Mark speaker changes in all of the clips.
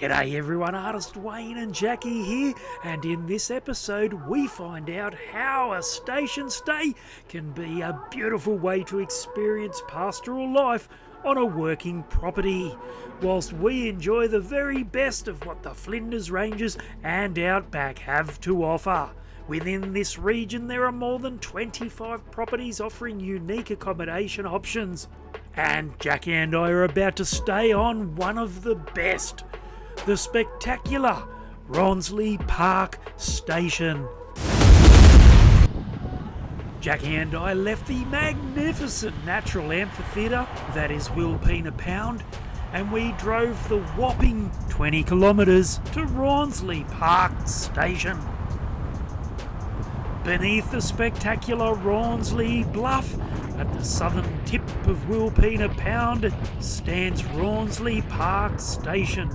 Speaker 1: G'day everyone, Artist Wayne and Jacqui here, and in this episode we find out how a station stay can be a beautiful way to experience pastoral life on a working property, whilst we enjoy the very best of what the Flinders Ranges and Outback have to offer. Within this region there are more than 25 properties offering unique accommodation options, and Jacqui and I are about to stay on one of the best, the spectacular Rawnsley Park Station. Jacqui and I left the magnificent natural amphitheatre that is Wilpena Pound, and we drove the whopping 20 kilometres to Rawnsley Park Station. Beneath the spectacular Rawnsley Bluff, at the southern tip of Wilpena Pound, stands Rawnsley Park Station.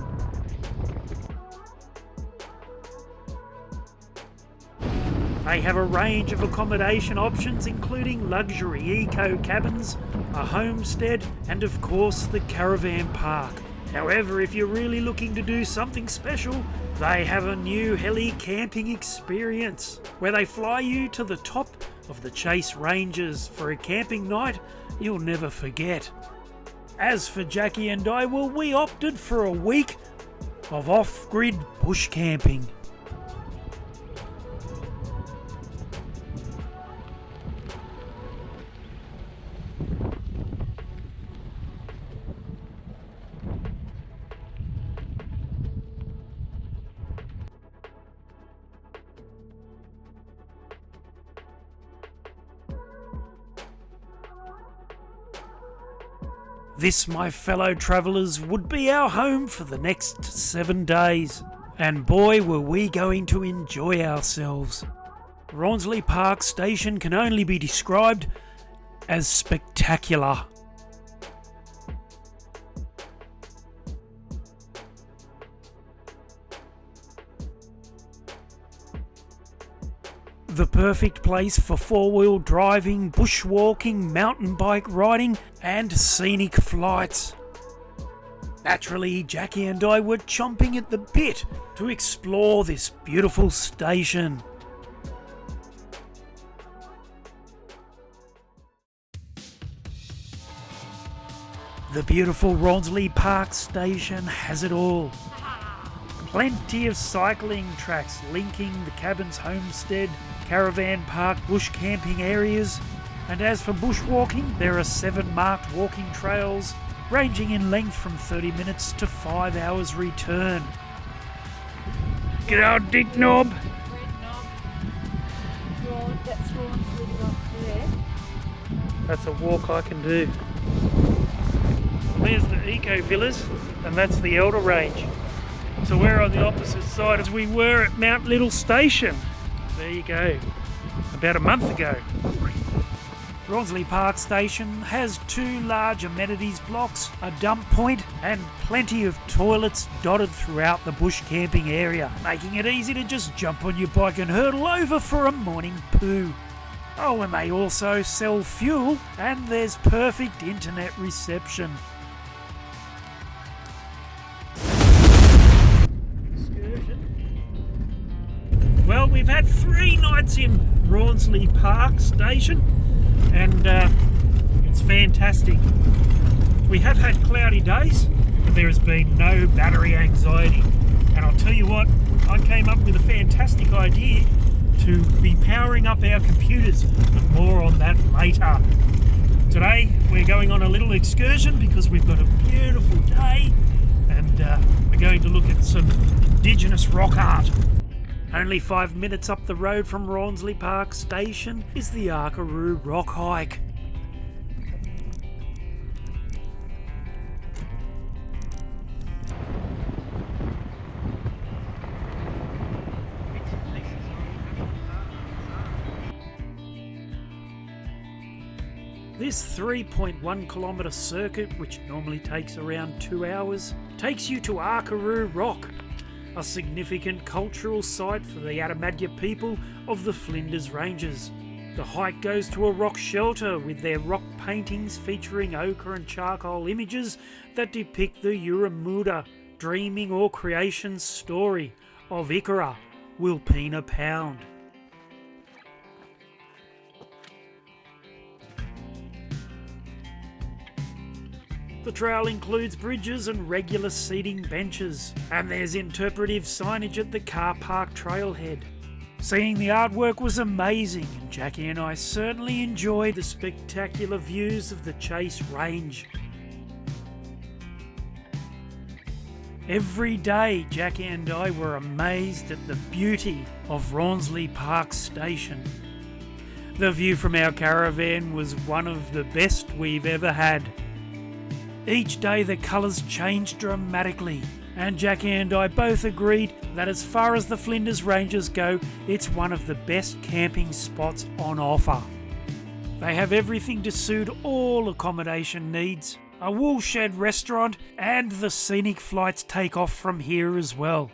Speaker 1: They have a range of accommodation options including luxury eco cabins, a homestead and of course the caravan park. However, if you're really looking to do something special, they have a new heli camping experience where they fly you to the top of the Chase Ranges for a camping night you'll never forget. As for Jacqui and I, well, we opted for a week of off-grid bush camping. This, my fellow travellers, would be our home for the next 7 days. And boy, were we going to enjoy ourselves. Rawnsley Park Station can only be described as spectacular. The perfect place for four-wheel driving, bushwalking, mountain bike riding and scenic flights. Naturally, Jacqui and I were chomping at the bit to explore this beautiful station. The beautiful Rawnsley Park Station has it all. Plenty of cycling tracks linking the cabin's homestead, caravan park, bush camping areas, and as for bushwalking, there are 7 marked walking trails ranging in length from 30 minutes to 5 hours return. Get out, Dick Knob!
Speaker 2: That's Rawnsley up there.
Speaker 1: That's a walk I can do. There's the eco villas, and that's the Elder Range. So we're on the opposite side as we were at Mount Little Station. There you go, about a month ago. Rawnsley Park Station has 2 large amenities blocks, a dump point and plenty of toilets dotted throughout the bush camping area, making it easy to just jump on your bike and hurtle over for a morning poo. Oh, and they also sell fuel and there's perfect internet reception. Well, we've had 3 nights in Rawnsley Park Station and it's fantastic. We have had cloudy days, but there has been no battery anxiety. And I'll tell you what, I came up with a fantastic idea to be powering up our computers, but more on that later. Today we're going on a little excursion because we've got a beautiful day and we're going to look at some Indigenous rock art. Only 5 minutes up the road from Rawnsley Park Station is the Acre rock hike. This 3.1 kilometre circuit, which normally takes around 2 hours, takes you to Acre Rock, a significant cultural site for the Atamadya people of the Flinders Ranges. The hike goes to a rock shelter with their rock paintings featuring ochre and charcoal images that depict the Yuramuda, dreaming or creation story of Acre, Wilpena Pound. The trail includes bridges and regular seating benches, and there's interpretive signage at the car park trailhead. Seeing the artwork was amazing, and Jacqui and I certainly enjoyed the spectacular views of the Chase Range. Every day, Jacqui and I were amazed at the beauty of Rawnsley Park Station. The view from our caravan was one of the best we've ever had. Each day the colours changed dramatically, and Jacqui and I both agreed that as far as the Flinders Ranges go, it's one of the best camping spots on offer. They have everything to suit all accommodation needs, a woolshed restaurant, and the scenic flights take off from here as well.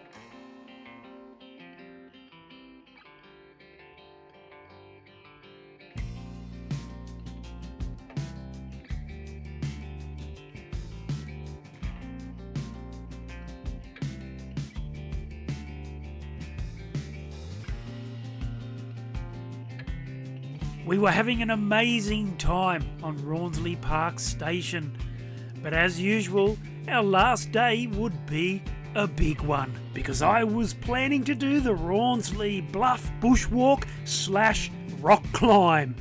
Speaker 1: We were having an amazing time on Rawnsley Park Station, but as usual, our last day would be a big one, because I was planning to do the Rawnsley Bluff Bushwalk / rock climb.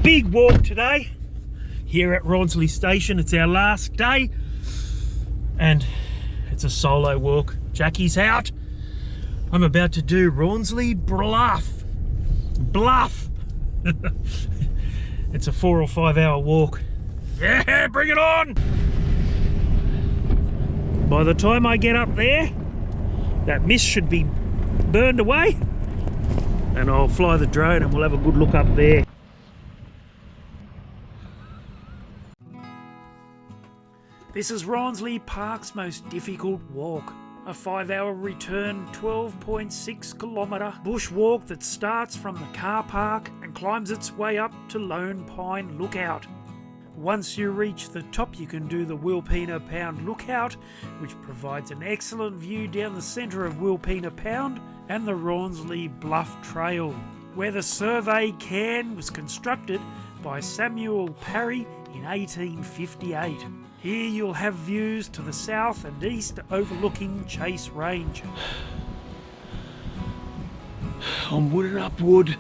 Speaker 1: Big walk today here at Rawnsley Station. It's our last day, and it's a solo walk. Jacqui's out. I'm about to do Rawnsley Bluff. It's a 4 or 5 hour walk. Yeah, bring it on! By the time I get up there, that mist should be burned away, and I'll fly the drone and we'll have a good look up there. This is Rawnsley Park's most difficult walk. A 5-hour return 12.6 kilometre bushwalk that starts from the car park and climbs its way up to Lone Pine Lookout. Once you reach the top, you can do the Wilpena Pound Lookout, which provides an excellent view down the centre of Wilpena Pound and the Rawnsley Bluff Trail, where the survey cairn was constructed by Samuel Parry in 1858. Here you'll have views to the south and east overlooking Chase Range. Onward and upward.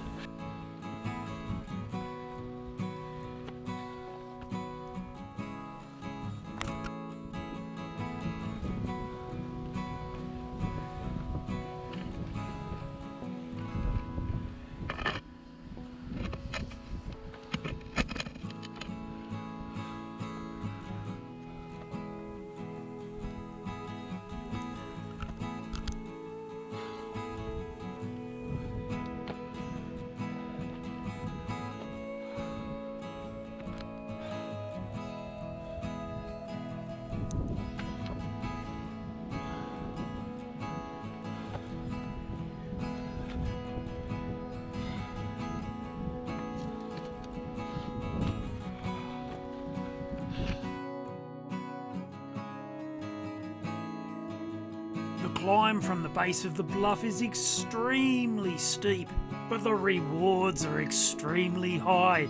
Speaker 1: The climb from the base of the bluff is extremely steep, but the rewards are extremely high.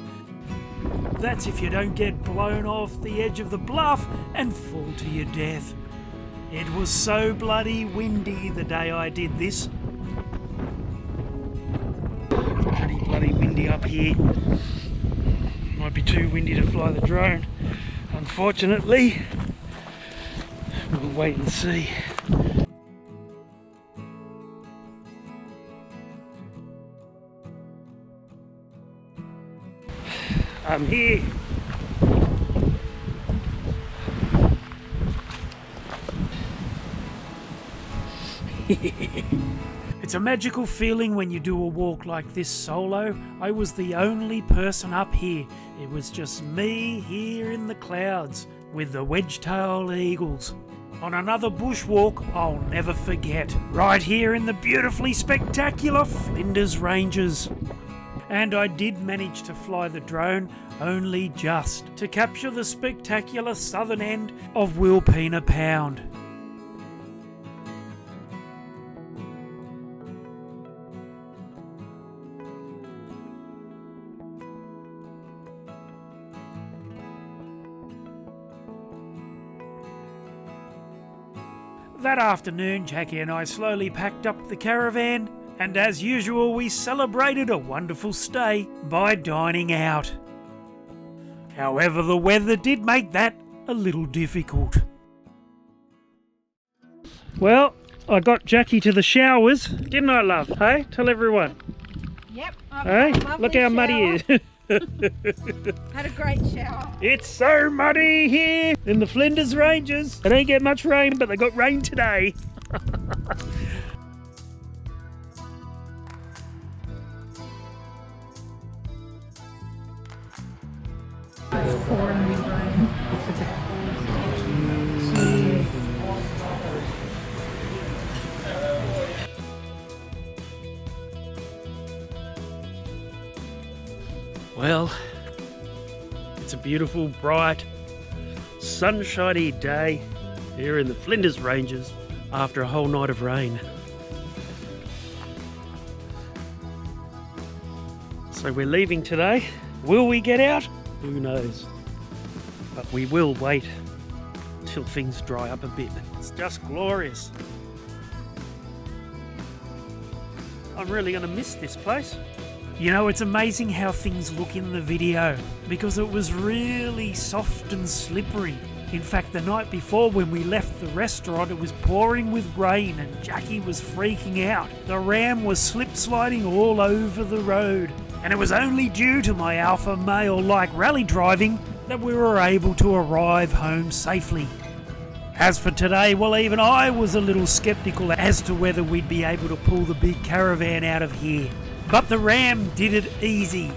Speaker 1: That's if you don't get blown off the edge of the bluff and fall to your death. It was so bloody windy the day I did this. Pretty bloody windy up here. Might be too windy to fly the drone, unfortunately. We'll wait and see. I'm here. It's a magical feeling when you do a walk like this solo. I was the only person up here. It was just me here in the clouds with the wedge-tailed eagles. On another bushwalk I'll never forget, right here in the beautifully spectacular Flinders Ranges. And I did manage to fly the drone only just to capture the spectacular southern end of Wilpena Pound. That afternoon, Jacqui and I slowly packed up the caravan, and as usual we celebrated a wonderful stay by dining out. However, the weather did make that a little difficult. Well, I got Jacqui to the showers, didn't I, love? Hey, tell everyone.
Speaker 2: Yep.
Speaker 1: Hey, look how muddy it is.
Speaker 2: Had a great shower.
Speaker 1: It's so muddy here in the Flinders Ranges. They don't get much rain, but they got rain today.
Speaker 2: It's pouring with rain.
Speaker 1: Well, it's a beautiful, bright, sunshiny day here in the Flinders Ranges after a whole night of rain. So we're leaving today. Will we get out? Who knows? But we will wait till things dry up a bit. It's just glorious. I'm really going to miss this place. You know, it's amazing how things look in the video because it was really soft and slippery. In fact, the night before when we left the restaurant, it was pouring with rain and Jacqui was freaking out. The Ram was slip sliding all over the road, and it was only due to my alpha male-like rally driving that we were able to arrive home safely. As for today, well, even I was a little sceptical as to whether we'd be able to pull the big caravan out of here. But the Ram did it easy.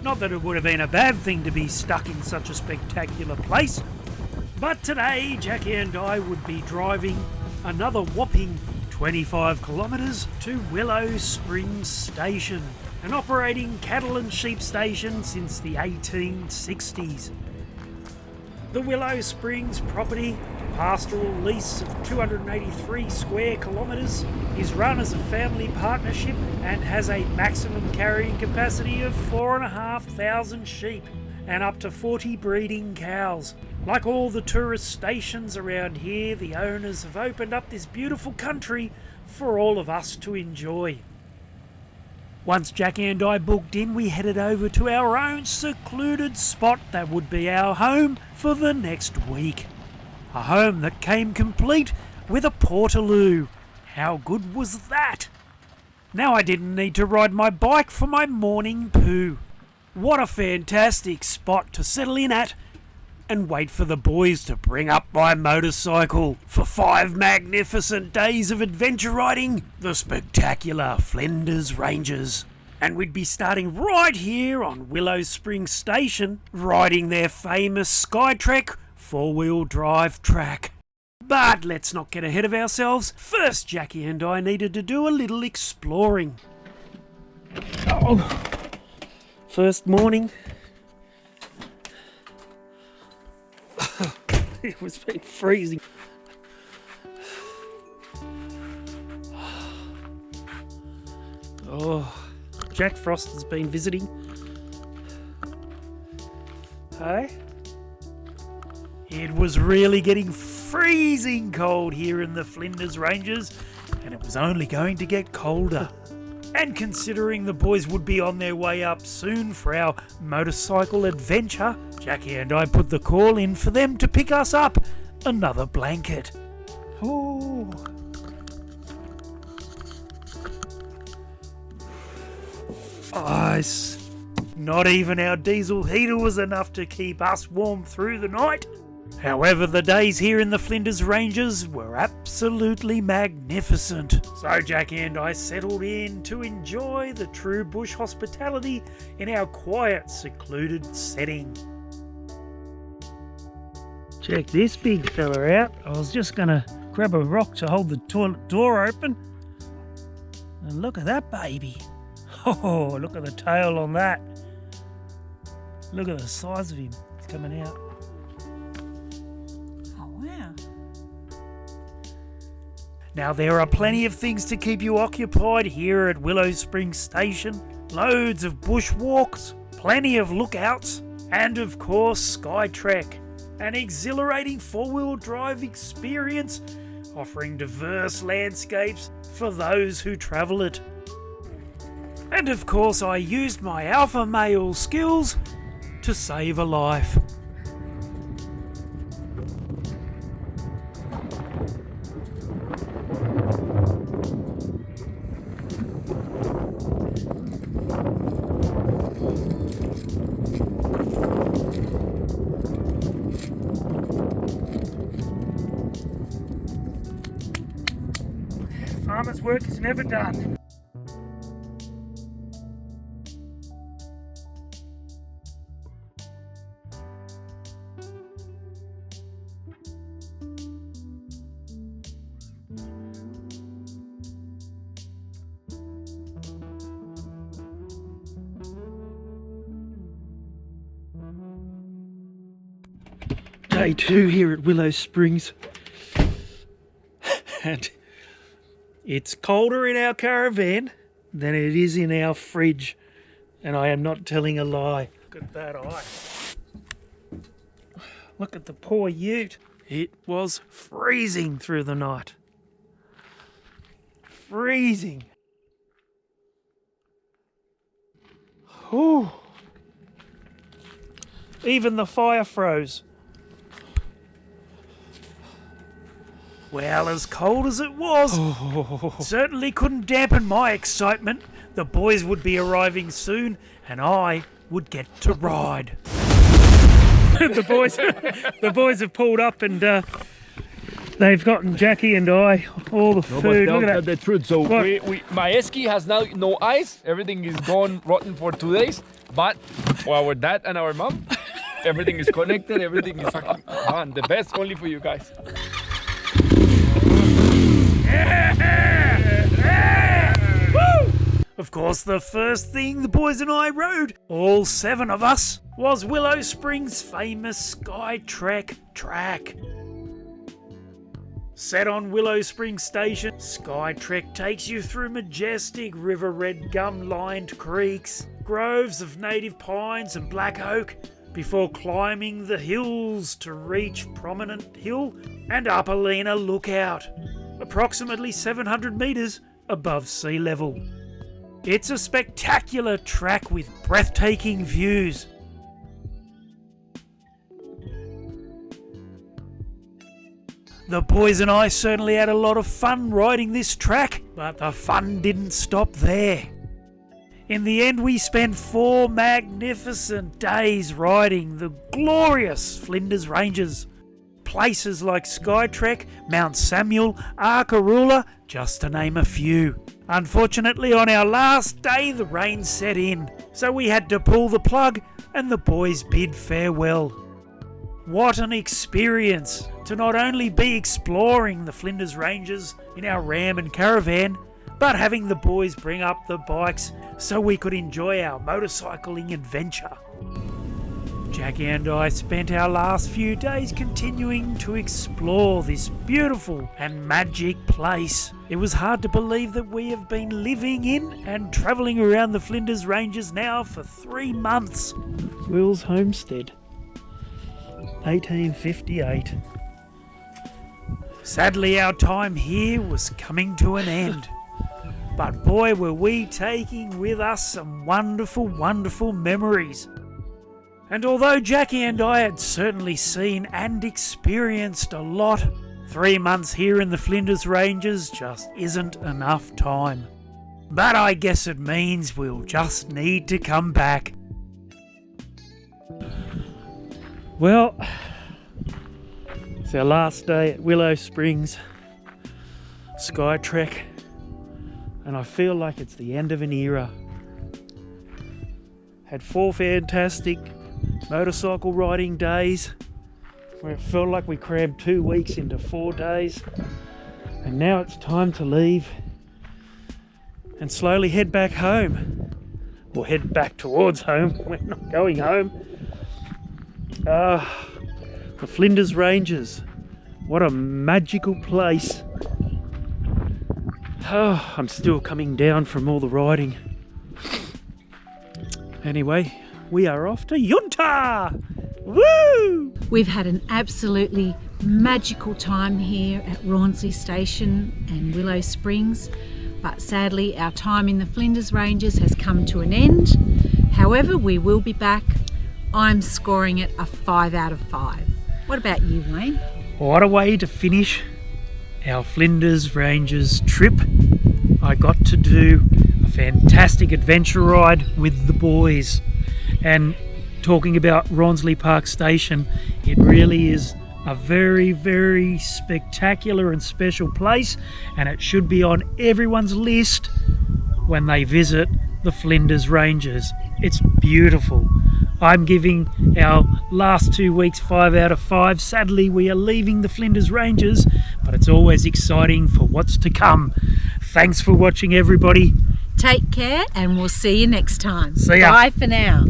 Speaker 1: Not that it would have been a bad thing to be stuck in such a spectacular place. But today, Jacqui and I would be driving another whopping 25 kilometres to Willow Springs Station, an operating cattle and sheep station since the 1860s. The Willow Springs property, a pastoral lease of 283 square kilometres, is run as a family partnership and has a maximum carrying capacity of 4,500 sheep and up to 40 breeding cows. Like all the tourist stations around here, the owners have opened up this beautiful country for all of us to enjoy. Once Jacqui and I booked in, we headed over to our own secluded spot that would be our home for the next week. A home that came complete with a portaloo. How good was that? Now I didn't need to ride my bike for my morning poo. What a fantastic spot to settle in at and wait for the boys to bring up my motorcycle for 5 magnificent days of adventure riding the spectacular Flinders Ranges. And we'd be starting right here on Willow Springs Station, riding their famous Skytrek 4-wheel drive track. But let's not get ahead of ourselves. First, Jacqui and I needed to do a little exploring. Oh, first morning. It was been freezing. Oh, Jack Frost has been visiting. Hey? It was really getting freezing cold here in the Flinders Ranges, and it was only going to get colder. And considering the boys would be on their way up soon for our motorcycle adventure, Jacqui and I put the call in for them to pick us up another blanket. Ooh. Ice. Not even our diesel heater was enough to keep us warm through the night. However, the days here in the Flinders Ranges were absolutely magnificent. So Jacqui and I settled in to enjoy the true bush hospitality in our quiet, secluded setting. Check this big fella out. I was just going to grab a rock to hold the toilet door open. And look at that baby. Oh, look at the tail on that. Look at the size of him. It's coming out.
Speaker 2: Oh, wow.
Speaker 1: Now, there are plenty of things to keep you occupied here at Willow Springs Station. Loads of bushwalks, plenty of lookouts, and of course Skytrek, an exhilarating four-wheel drive experience offering diverse landscapes for those who travel it. And of course I used my alpha male skills to save a life. Farmer's work is never done. Day 2 here at Willow Springs. And it's colder in our caravan than it is in our fridge. And I am not telling a lie. Look at that eye. Look at the poor ute. It was freezing through the night. Freezing. Ooh. Even the fire froze. Well, as cold as it was, certainly couldn't dampen my excitement. The boys would be arriving soon, and I would get to ride. The boys have pulled up, and they've gotten Jacqui and I all the food. Look at that.
Speaker 3: The truth. So my esky has now no ice. Everything is gone rotten for 2 days. But our dad and our mom, everything is connected. Everything is fucking done. The best only for you guys.
Speaker 1: Of course, the first thing the boys and I rode, all 7 of us, was Willow Springs' famous Skytrek track. Set on Willow Springs Station, Skytrek takes you through majestic river-red gum-lined creeks, groves of native pines and black oak, before climbing the hills to reach Prominent Hill and Upperlena Lookout, approximately 700 metres above sea level. It's a spectacular track with breathtaking views. The boys and I certainly had a lot of fun riding this track, but the fun didn't stop there. In the end, we spent 4 magnificent days riding the glorious Flinders Ranges. Places like Skytrek, Mount Samuel, Acre, just to name a few. Unfortunately, on our last day, the rain set in, so we had to pull the plug and the boys bid farewell. What an experience to not only be exploring the Flinders Ranges in our Ram and Caravan, but having the boys bring up the bikes so we could enjoy our motorcycling adventure. Jacqui and I spent our last few days continuing to explore this beautiful and magic place. It was hard to believe that we have been living in and travelling around the Flinders Ranges now for 3 months. Will's homestead, 1858. Sadly, our time here was coming to an end. But boy, were we taking with us some wonderful, wonderful memories. And although Jacqui and I had certainly seen and experienced a lot, 3 months here in the Flinders Ranges just isn't enough time. But I guess it means we'll just need to come back. Well, it's our last day at Willow Springs Skytrek, and I feel like it's the end of an era. Had 4 fantastic motorcycle riding days where it felt like we crammed 2 weeks into 4 days, and now it's time to leave and slowly head back home. We'll head back towards home. We're not going home. The Flinders Ranges. What a magical place. Oh, I'm still coming down from all the riding. Anyway, we are off to Yunta! Woo!
Speaker 2: We've had an absolutely magical time here at Rawnsley Station and Willow Springs, but sadly our time in the Flinders Ranges has come to an end. However, we will be back. I'm scoring it a 5 out of 5. What about you, Wayne?
Speaker 1: What a way to finish our Flinders Ranges trip. I got to do a fantastic adventure ride with the boys. And talking about Rawnsley Park Station, it really is a very, very spectacular and special place, and it should be on everyone's list when they visit the Flinders Ranges. It's beautiful. I'm giving our last 2 weeks 5 out of 5. Sadly, we are leaving the Flinders Ranges, but it's always exciting for what's to come. Thanks for watching, everybody.
Speaker 2: Take care and we'll see you next time.
Speaker 1: See ya.
Speaker 2: Bye for now.